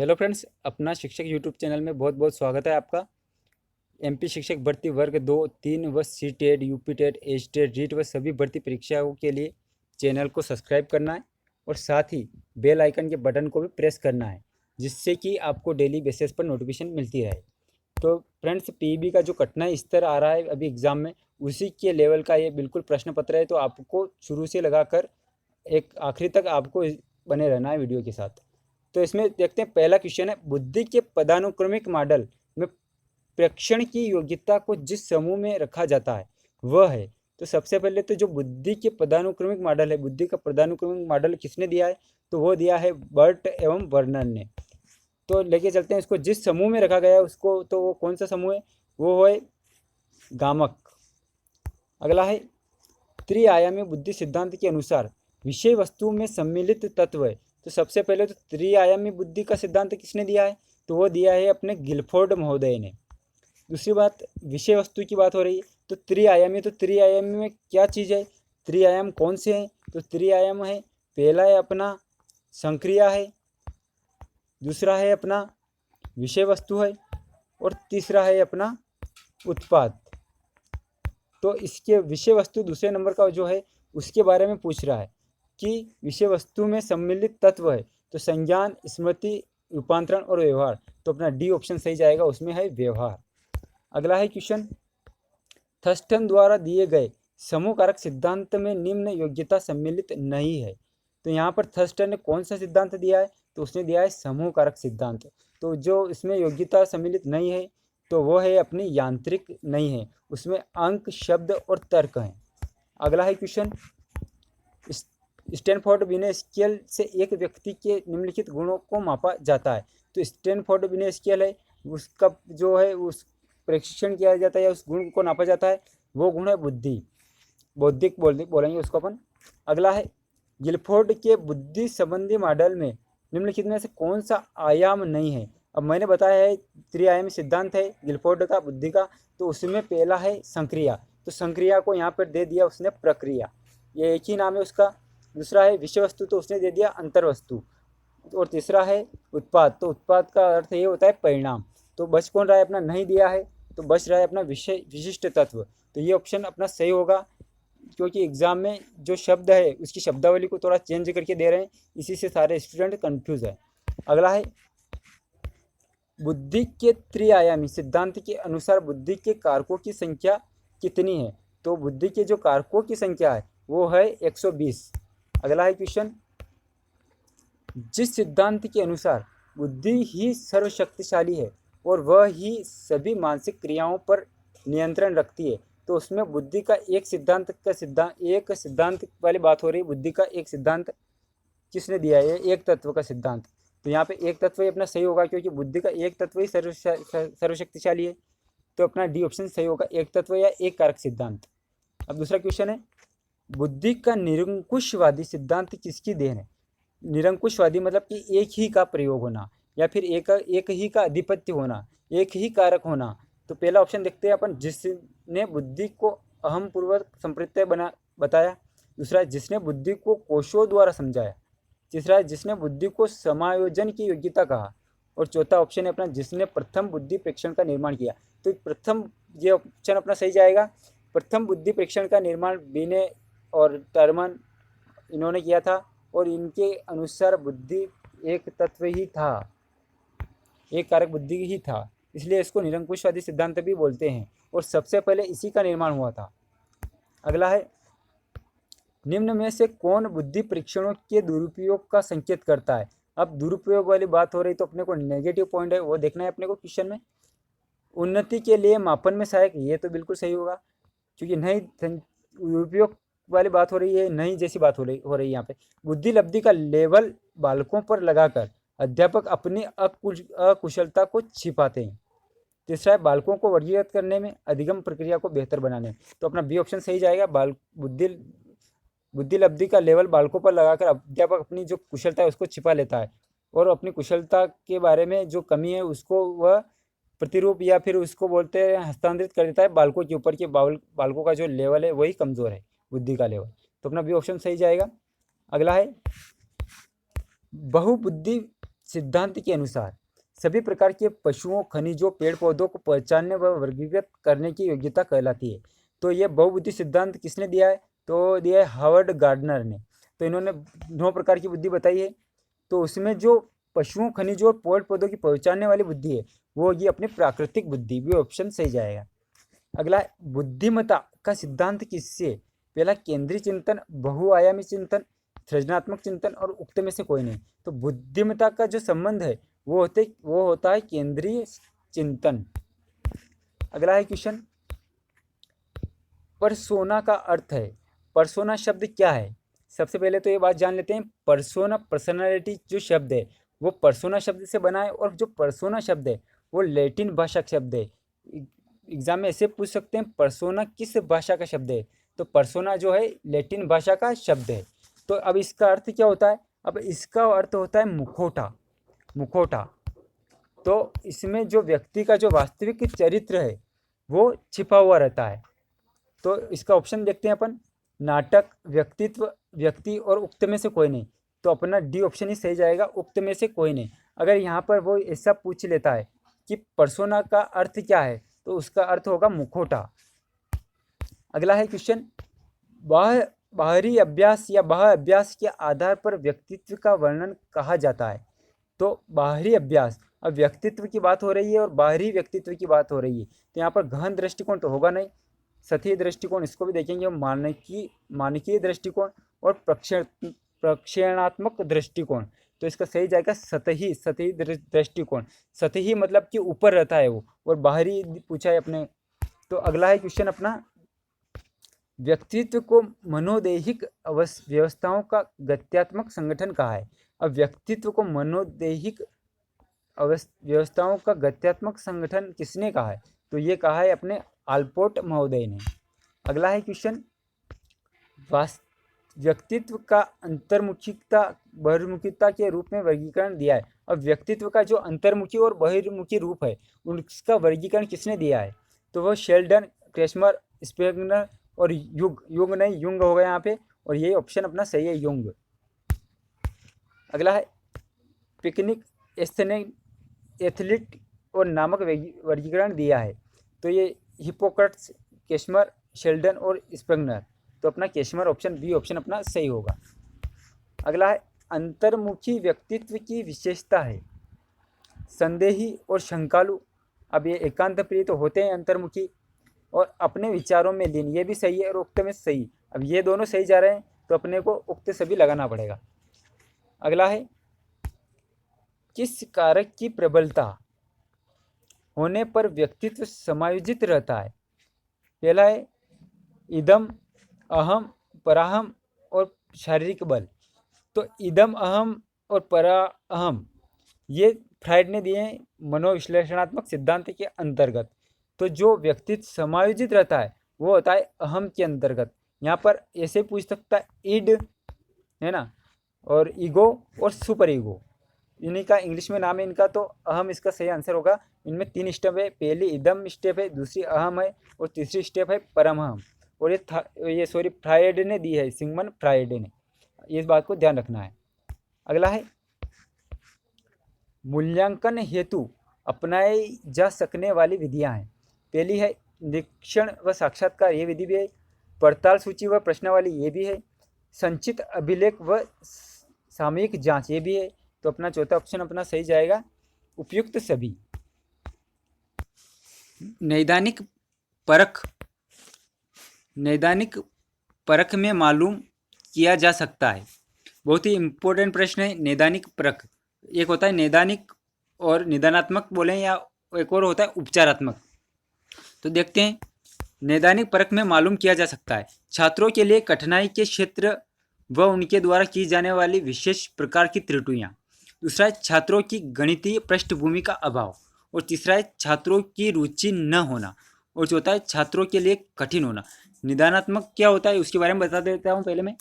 Hello friends, अपना शिक्षक YouTube channel में बहुत बहुत स्वागत है आपका। एमपी शिक्षक भर्ती वर्ग 2, 3 व C TET, UP TET, H TET, REET व सभी भर्ती परीक्षाओं के लिए चैनल को सब्सक्राइब करना है और साथ ही बेल आइकन के बटन को भी प्रेस करना है, जिससे कि आपको डेली बेसिस पर नोटिफिकेशन मिलती रहे। तो फ्रेंड्स, पीईबी का जो कठिनाई स्तर आ रहा है अभी एग्ज़ाम में, उसी के लेवल का ये बिल्कुल प्रश्न पत्र है। तो आपको शुरू से लगाकर एक आखिरी तक आपको बने रहना है वीडियो के साथ। तो इसमें देखते हैं, पहला क्वेश्चन है, बुद्धि के पदानुक्रमिक मॉडल में प्रेक्षण की योग्यता को जिस समूह में रखा जाता है वह है। तो सबसे पहले तो जो बुद्धि के पदानुक्रमिक मॉडल है, बुद्धि का पदानुक्रमिक मॉडल किसने दिया है? तो वो दिया है बर्ट एवं वर्नर ने। तो लेके चलते हैं इसको, जिस समूह में रखा गया है उसको, तो वो कौन सा समूह है? वो है गामक। अगला है, त्रिआयामी बुद्धि सिद्धांत के अनुसार विषय वस्तु में सम्मिलित तत्व है। तो सबसे पहले तो त्रिआयामी बुद्धि का सिद्धांत किसने दिया है? तो वो दिया है अपने गिलफोर्ड महोदय ने। दूसरी बात, विषय वस्तु की बात हो रही है, तो त्रिआयामी, तो त्रिआयामी में क्या चीज़ है? त्रिआयाम कौन से हैं? तो त्रिआयाम है, पहला है अपना संक्रिया है, दूसरा है अपना विषय वस्तु है, और तीसरा है अपना उत्पाद। तो इसके विषय वस्तु दूसरे नंबर का जो है उसके बारे में पूछ रहा है कि विषय वस्तु में सम्मिलित तत्व है, तो संज्ञान, स्मृति, रूपांतरण और व्यवहार। तो अपना डी ऑप्शन सही जाएगा, उसमें है व्यवहार। अगला है क्वेश्चन, थर्स्टन द्वारा दिए गए समूह कारक सिद्धांत में निम्न योग्यता सम्मिलित नहीं है। तो यहाँ पर थर्स्टन ने कौन सा सिद्धांत दिया है? तो उसने दिया है समूह कारक सिद्धांत। तो जो इसमें योग्यता सम्मिलित नहीं है तो वो है अपनी यांत्रिक नहीं है, उसमें अंक, शब्द और तर्क हैं। अगला है क्वेश्चन, स्टैनफोर्ड बिने स्केल से एक व्यक्ति के निम्नलिखित गुणों को मापा जाता है। तो स्टैनफोर्ड बिने स्केल है, उसका जो है उस परीक्षण किया जाता है या उस गुण को नापा जाता है, वो गुण है बुद्धि, बौद्धिक बोलेंगे उसको अपन। अगला है, गिलफोर्ड के बुद्धि संबंधी मॉडल में निम्नलिखित में से कौन सा आयाम नहीं है? अब मैंने बताया है त्रिआयामी सिद्धांत है गिलफोर्ड का बुद्धि का, तो उसमें पहला है संक्रिया। तो संक्रिया को यहाँ पर दे दिया उसने प्रक्रिया, ये एक ही नाम है उसका। दूसरा है विषय वस्तु, तो उसने दे दिया अंतर्वस्तु। और तीसरा है उत्पाद, तो उत्पाद का अर्थ ये होता है परिणाम। तो बच कौन रहा है अपना? नहीं दिया है, तो बच रहा है अपना विषय विशिष्ट तत्व। तो ये ऑप्शन अपना सही होगा, क्योंकि एग्जाम में जो शब्द है उसकी शब्दावली को थोड़ा चेंज करके दे रहे हैं, इसी से सारे स्टूडेंट कंफ्यूज है। अगला है, बुद्धि के त्रिआयामी सिद्धांत के अनुसार बुद्धि के कारकों की संख्या कितनी है? तो बुद्धि के जो कारकों की संख्या है वो है 120। अगला है क्वेश्चन, जिस सिद्धांत के अनुसार बुद्धि ही सर्वशक्तिशाली है और वह ही सभी मानसिक क्रियाओं पर नियंत्रण रखती है, तो उसमें बुद्धि का एक सिद्धांत वाली बात हो रही है। बुद्धि का एक सिद्धांत किसने दिया है? एक तत्व का सिद्धांत। तो यहाँ पे एक तत्व ही अपना सही होगा, क्योंकि बुद्धि का एक तत्व ही सर्वशक्तिशाली है। तो अपना डी ऑप्शन सही होगा, एक तत्व या एक कारक सिद्धांत। अब दूसरा क्वेश्चन है, बुद्धि का निरंकुशवादी सिद्धांत किसकी देन है? निरंकुशवादी मतलब कि एक ही का प्रयोग होना, या फिर एक ही का अधिपत्य होना, एक ही कारक होना। तो पहला ऑप्शन देखते हैं अपन, जिसने बुद्धि को अहम पूर्वक संप्रत्यय बताया। दूसरा, जिसने बुद्धि को कोशों द्वारा समझाया। तीसरा, जिसने बुद्धि को समायोजन की योग्यता कहा। और चौथा ऑप्शन है अपना, जिसने प्रथम बुद्धि प्रेक्षण का निर्माण किया। तो प्रथम, ये ऑप्शन अपना सही जाएगा। प्रथम बुद्धि प्रेक्षण का निर्माण बिने और टर्मन इन्होंने किया था, और इनके अनुसार बुद्धि एक तत्व ही था, एक कारक बुद्धि ही था, इसलिए इसको निरंकुशवादी सिद्धांत भी बोलते हैं, और सबसे पहले इसी का निर्माण हुआ था। अगला है, निम्न में से कौन बुद्धि परीक्षणों के दुरुपयोग का संकेत करता है? अब दुरुपयोग वाली बात हो रही, तो अपने को नेगेटिव पॉइंट है वो देखना है अपने को क्वेश्चन में। उन्नति के लिए मापन में सहायक, ये तो बिल्कुल सही होगा, क्योंकि नहीं दुरुपयोग वाली बात हो रही है, नहीं जैसी बात हो रही है यहाँ पे। बुद्धि लब्धि का लेवल बालकों पर लगाकर अध्यापक अपनी अकुशलता को छिपाते हैं। तीसरा है, बालकों को वर्गीकृत करने में, अधिगम प्रक्रिया को बेहतर बनाने में। तो अपना बी ऑप्शन सही जाएगा, बुद्धि लब्धि का लेवल बालकों पर लगाकर अध्यापक अपनी जो कुशलता है उसको छिपा लेता है, और अपनी कुशलता के बारे में जो कमी है उसको वह प्रतिरूप या फिर उसको बोलते हैं हस्तांतरित कर देता है बालकों के ऊपर, के बालकों का जो लेवल है वही कमज़ोर है, बुद्धि का लेवल। तो अपना बी ऑप्शन सही जाएगा। अगला है, बहुबुद्धि सिद्धांत के अनुसार सभी प्रकार के पशुओं, खनिजों, पेड़ पौधों को पहचानने व वर्गीकृत करने की योग्यता कहलाती है। तो ये बहुबुद्धि सिद्धांत किसने दिया है? तो दिया है हार्वर्ड गार्डनर ने। तो इन्होंने 9 प्रकार की बुद्धि बताई है। तो उसमें जो पशुओं, खनिजों और पेड़ पौधों की पहचानने वाली बुद्धि है वो होगी अपनी प्राकृतिक बुद्धि। भी ऑप्शन सही जाएगा। अगला है बुद्धिमत्ता का सिद्धांत किससे? पहला केंद्रीय चिंतन, बहुआयामी चिंतन, सृजनात्मक चिंतन और उक्त में से कोई नहीं। तो बुद्धिमत्ता का जो संबंध है वो होता है केंद्रीय चिंतन। अगला है क्वेश्चन, परसोना का अर्थ है। परसोना शब्द क्या है? सबसे पहले तो ये बात जान लेते हैं, परसोना पर्सनालिटी जो शब्द है वो परसोना शब्द से बना है, और जो परसोना शब्द है वो लैटिन भाषा का शब्द है। एग्जाम में ऐसे पूछ सकते हैं परसोना किस भाषा का शब्द है? तो परसोना जो है लैटिन भाषा का शब्द है। तो अब इसका अर्थ क्या होता है? अब इसका अर्थ होता है मुखौटा। मुखौटा। तो इसमें जो व्यक्ति का जो वास्तविक चरित्र है वो छिपा हुआ रहता है। तो इसका ऑप्शन देखते हैं अपन, नाटक, व्यक्तित्व, व्यक्ति और उक्त में से कोई नहीं। तो अपना डी ऑप्शन ही सही जाएगा, उक्त में से कोई नहीं। अगर यहाँ पर वो ऐसा पूछ लेता है कि परसोना का अर्थ क्या है, तो उसका अर्थ होगा मुखौटा। अगला है क्वेश्चन, बाहरी अभ्यास या बाह्य अभ्यास के आधार पर व्यक्तित्व का वर्णन कहा जाता है। तो बाहरी अभ्यास, अब व्यक्तित्व की बात हो रही है और बाहरी व्यक्तित्व की बात हो रही है, तो यहाँ पर गहन दृष्टिकोण तो होगा नहीं। सतही दृष्टिकोण, इसको भी देखेंगे, मानकीय दृष्टिकोण और प्रक्षेपणात्मक दृष्टिकोण। तो इसका सही जाएगा सतही दृष्टिकोण। सतही मतलब कि ऊपर रहता है वो, और बाहरी पूछा है अपने। तो अगला है क्वेश्चन अपना, व्यक्तित्व को मनोदैहिक व्यवस्थाओं का गत्यात्मक संगठन कहा है। अब व्यक्तित्व को मनोदैहिक व्यवस्थाओं का गत्यात्मक संगठन किसने कहा है? तो ये कहा है अपने आल्पोर्ट महोदय ने। अगला है क्वेश्चन, व्यक्तित्व का अंतर्मुखिता बहिर्मुखिता के रूप में वर्गीकरण दिया है। अब व्यक्तित्व का जो अंतर्मुखी और बहिर्मुखी रूप है उसका वर्गीकरण किसने दिया है? तो वो शेल्डन, क्रेस्मर, स्पेगनर और युंग नहीं, युंग होगा यहाँ पे, और ये ऑप्शन अपना सही है, युंग। अगला है पिकनिक, एथलीट और नामक वर्गीकरण दिया है। तो ये हिप्पोक्रेट्स, केशमर, शेल्डन और स्पेगनर। तो अपना केशमर ऑप्शन बी ऑप्शन अपना सही होगा। अगला है अंतर्मुखी व्यक्तित्व की विशेषता है। संदेही और शंकालु। अब ये एकांत प्रिय तो होते हैं अंतर्मुखी, और अपने विचारों में लीन, ये भी सही है, और उक्त में सही। अब ये दोनों सही जा रहे हैं तो अपने को उक्त सभी लगाना पड़ेगा। अगला है किस कारक की प्रबलता होने पर व्यक्तित्व समायोजित रहता है? पहला है इदम, अहम, पराहम और शारीरिक बल। तो इदम, अहम और पराहम ये फ्राइड ने दिए हैं मनोविश्लेषणात्मक सिद्धांत के अंतर्गत। तो जो व्यक्तित्व समायोजित रहता है वो होता है अहम के अंतर्गत। यहाँ पर ऐसे पूछ सकता है इड, है ना, और ईगो और सुपर ईगो, इन्हीं का इंग्लिश में नाम है इनका। तो अहम इसका सही आंसर होगा। इनमें 3 स्टेप है, पहली इदम स्टेप है, दूसरी अहम है, और तीसरी स्टेप है परमहम। और ये फ्राइड ने दी है, सिगमंड फ्राइड ने। इस बात को ध्यान रखना है। अगला है मूल्यांकन हेतु अपनाई जा सकने वाली विधियां हैं। पहली है निरीक्षण व साक्षात्कार, ये विधि भी है। पड़ताल सूची व प्रश्नावली, ये भी है। संचित अभिलेख व सामयिक जांच, ये भी है। तो अपना चौथा ऑप्शन अपना सही जाएगा, उपयुक्त सभी। नैदानिक परख में मालूम किया जा सकता है। बहुत ही इम्पोर्टेंट प्रश्न है नैदानिक परख। एक होता है नैदानिक और निदानात्मक बोलें, या एक और होता है उपचारात्मक। तो देखते हैं, नैदानिक परख में मालूम किया जा सकता है छात्रों के लिए कठिनाई के क्षेत्र व उनके द्वारा की जाने वाली विशेष प्रकार की त्रुटियां। दूसरा है छात्रों की गणितीय पृष्ठभूमि का अभाव। और तीसरा है छात्रों की रुचि न होना। और चौथा है छात्रों के लिए कठिन होना। निदानात्मक क्या होता है उसके बारे में बता देता हूँ पहले मैं।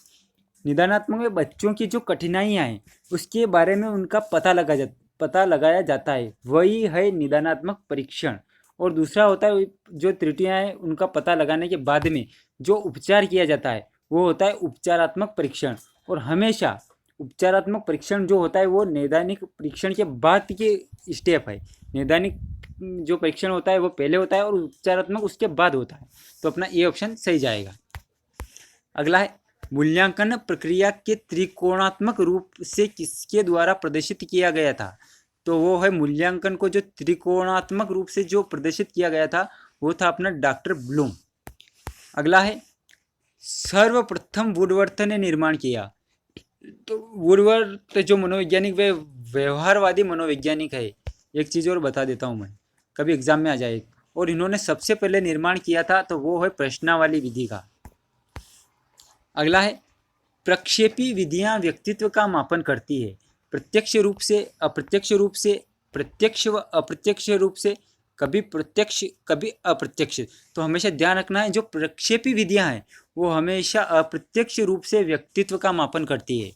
निदानात्मक में बच्चों की जो कठिनाइयाँ हैं उसके बारे में उनका पता लगाया जाता है, वही है निदानात्मक परीक्षण। और दूसरा होता है जो त्रुटियां हैं उनका पता लगाने के बाद में जो उपचार किया जाता है वो होता है उपचारात्मक परीक्षण। और हमेशा उपचारात्मक परीक्षण जो होता है वो नैदानिक परीक्षण के बाद के स्टेप है। नैदानिक जो परीक्षण होता है वो पहले होता है और उपचारात्मक उसके बाद होता है। तो अपना ये ऑप्शन सही जाएगा। अगला है मूल्यांकन प्रक्रिया के त्रिकोणात्मक रूप से किसके द्वारा प्रदर्शित किया गया था। तो वो है मूल्यांकन को जो त्रिकोणात्मक रूप से जो प्रदर्शित किया गया था वो था अपना डॉक्टर ब्लूम। अगला है सर्वप्रथम वुडवर्थ ने निर्माण किया। तो वुडवर्थ जो मनोवैज्ञानिक वे व्यवहारवादी मनोवैज्ञानिक है। एक चीज़ और बता देता हूँ मैं, कभी एग्जाम में आ जाए। और इन्होंने सबसे पहले निर्माण किया था तो वो है प्रश्नावली विधि का। अगला है प्रक्षेपी विधियां व्यक्तित्व का मापन करती है। प्रत्यक्ष रूप से, अप्रत्यक्ष रूप से, प्रत्यक्ष व अप्रत्यक्ष रूप से, कभी प्रत्यक्ष कभी अप्रत्यक्ष। तो हमेशा ध्यान रखना है जो प्रक्षेपी विधियां हैं वो हमेशा अप्रत्यक्ष रूप से व्यक्तित्व का मापन करती है।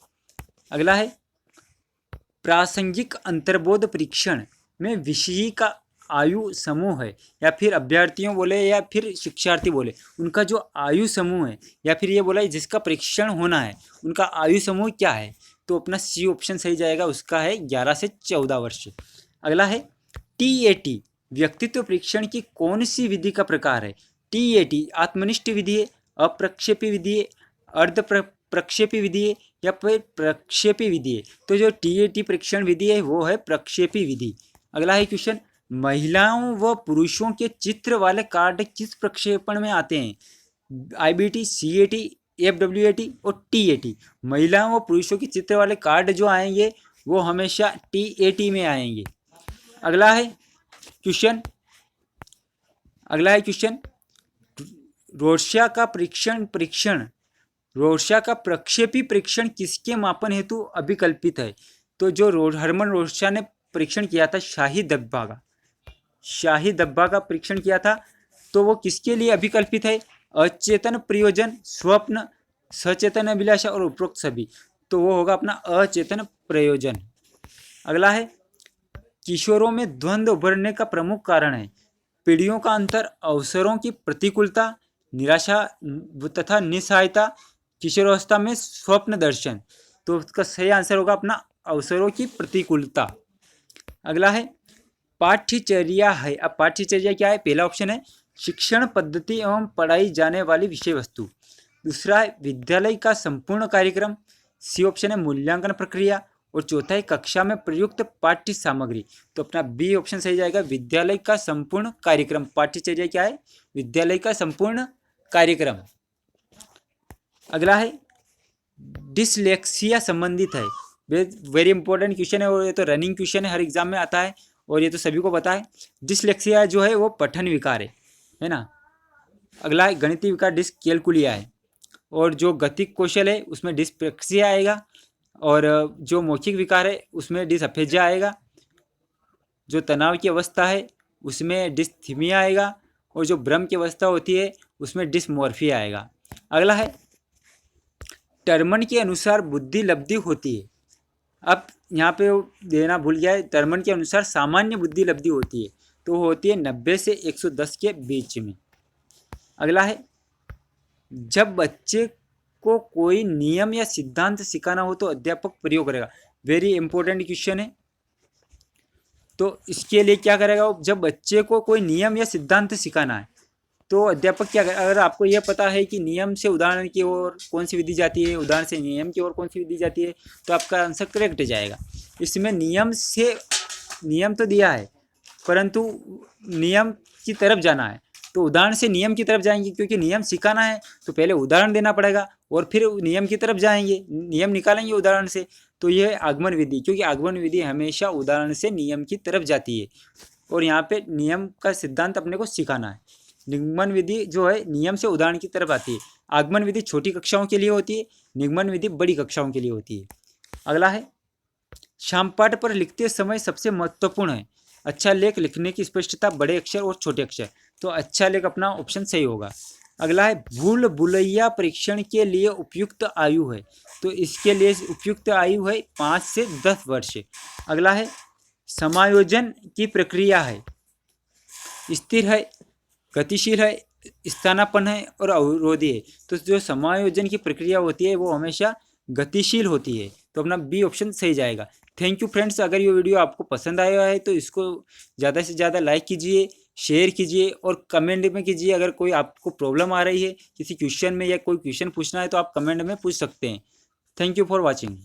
अगला है प्रासंगिक अंतर्बोध परीक्षण में विषयी का आयु समूह है या फिर अभ्यर्थियों बोले या फिर शिक्षार्थी बोले उनका जो आयु समूह है या फिर ये बोला जिसका परीक्षण होना है उनका आयु समूह क्या है। तो अपना सी ऑप्शन सही जाएगा, उसका है 11 से 14 वर्ष। अगला है TAT व्यक्तित्व परीक्षण की कौन सी विधि का प्रकार है। TAT आत्मनिष्ठ विधि है, अप्रक्षेपी विधि है, अर्ध प्रक्षेपी विधि है या फिर प्रक्षेपी विधि है। तो जो TAT परीक्षण विधि है वो है प्रक्षेपी विधि। अगला है क्वेश्चन महिलाओं व पुरुषों के चित्र वाले कार्ड किस प्रक्षेपण में आते हैं। IBT, CAT, FWAT और TAT। महिलाओं व पुरुषों के चित्र वाले कार्ड जो आएंगे वो हमेशा TAT में आएंगे। अगला है क्वेश्चन रोर्शा का रोर्शा का प्रक्षेपी परीक्षण किसके मापन हेतु अभिकल्पित है। तो जो हरमन रोर्शा ने परीक्षण किया था शाही धब्बा का परीक्षण किया था तो वो किसके लिए अभिकल्पित है। अचेतन प्रयोजन, स्वप्न, सचेतन अभिलाषा और उपरोक्त सभी। तो वो होगा अपना अचेतन प्रयोजन। अगला है किशोरों में द्वंद्व उभरने का प्रमुख कारण है। पीढ़ियों का अंतर, अवसरों की प्रतिकूलता, निराशा तथा निस्सहायता, किशोरावस्था में स्वप्न दर्शन। तो उसका सही आंसर होगा अपना अवसरों की प्रतिकूलता। अगला है पाठ्यचर्या है। अब पाठ्यचर्या क्या है। पहला ऑप्शन है शिक्षण पद्धति एवं पढ़ाई जाने वाली विषय वस्तु। दूसरा है विद्यालय का संपूर्ण कार्यक्रम। सी ऑप्शन है मूल्यांकन प्रक्रिया। और चौथा है कक्षा में प्रयुक्त पाठ्य सामग्री। तो अपना बी ऑप्शन सही जाएगा विद्यालय का संपूर्ण कार्यक्रम। पाठ्यचर्या क्या है, विद्यालय का संपूर्ण कार्यक्रम। अगला है डिसलेक्सिया संबंधित है। वेरी इंपॉर्टेंट क्वेश्चन है और ये तो रनिंग क्वेश्चन है, हर एग्जाम में आता है और ये तो सभी को पता है। डिसलेक्सिया जो है वो पठन विकार है ना। अगला है गणितीय विकार डिसकैल्कुलिया है। और जो गतिक कौशल है उसमें डिस्पेक्सिया आएगा। और जो मौखिक विकार है उसमें डिसअफेजिया आएगा। जो तनाव की अवस्था है उसमें डिस्थीमिया आएगा। और जो भ्रम की अवस्था होती है उसमें डिसमॉर्फिया आएगा। अगला है टर्मन के अनुसार बुद्धि लब्धि होती है। अब यहाँ पे देना भूल गया है, टर्मन के अनुसार सामान्य बुद्धि लब्धि होती है तो होती है 90 से 110 के बीच में। अगला है जब बच्चे को कोई नियम या सिद्धांत सिखाना हो तो अध्यापक प्रयोग करेगा। वेरी इंपॉर्टेंट क्वेश्चन है। तो इसके लिए क्या करेगा, जब बच्चे को कोई नियम या सिद्धांत सिखाना है तो अध्यापक क्या करेगा। अगर आपको यह पता है कि नियम से उदाहरण की ओर कौन सी विधि जाती है, उदाहरण से नियम की ओर कौन सी विधि जाती है, तो आपका आंसर करेक्ट जाएगा। इसमें नियम तो दिया है परंतु नियम की तरफ जाना है तो उदाहरण से नियम की तरफ जाएंगे, क्योंकि नियम सिखाना है तो पहले उदाहरण देना पड़ेगा और फिर नियम की तरफ जाएंगे, नियम निकालेंगे उदाहरण से। तो यह आगमन विधि, क्योंकि आगमन विधि हमेशा उदाहरण से नियम की तरफ जाती है और यहाँ पे नियम का सिद्धांत अपने को सिखाना है। निगमन विधि जो है नियम से उदाहरण की तरफ आती है। आगमन विधि छोटी कक्षाओं के लिए होती है, निगमन विधि बड़ी कक्षाओं के लिए होती है। अगला है शामपाठ पर लिखते समय सबसे महत्वपूर्ण है अच्छा लेख लिखने की स्पष्टता, बड़े अक्षर और छोटे अक्षर। तो अच्छा लेख अपना ऑप्शन सही होगा। अगला है भूल भुलैया परीक्षण के लिए उपयुक्त आयु है। तो इसके लिए उपयुक्त आयु है 5 से 10 वर्ष। अगला है समायोजन की प्रक्रिया है, स्थिर है, गतिशील है, स्थानापन्न है और अवरोधी है। तो जो समायोजन की प्रक्रिया होती है वो हमेशा गतिशील होती है। तो अपना बी ऑप्शन सही जाएगा। Thank you friends. अगर ये वीडियो आपको पसंद आया है तो इसको ज़्यादा से ज़्यादा लाइक कीजिए, शेयर कीजिए और कमेंट में कीजिए। अगर कोई आपको प्रॉब्लम आ रही है किसी क्वेश्चन में या कोई क्वेश्चन पूछना है तो आप कमेंट में पूछ सकते हैं। Thank you for watching.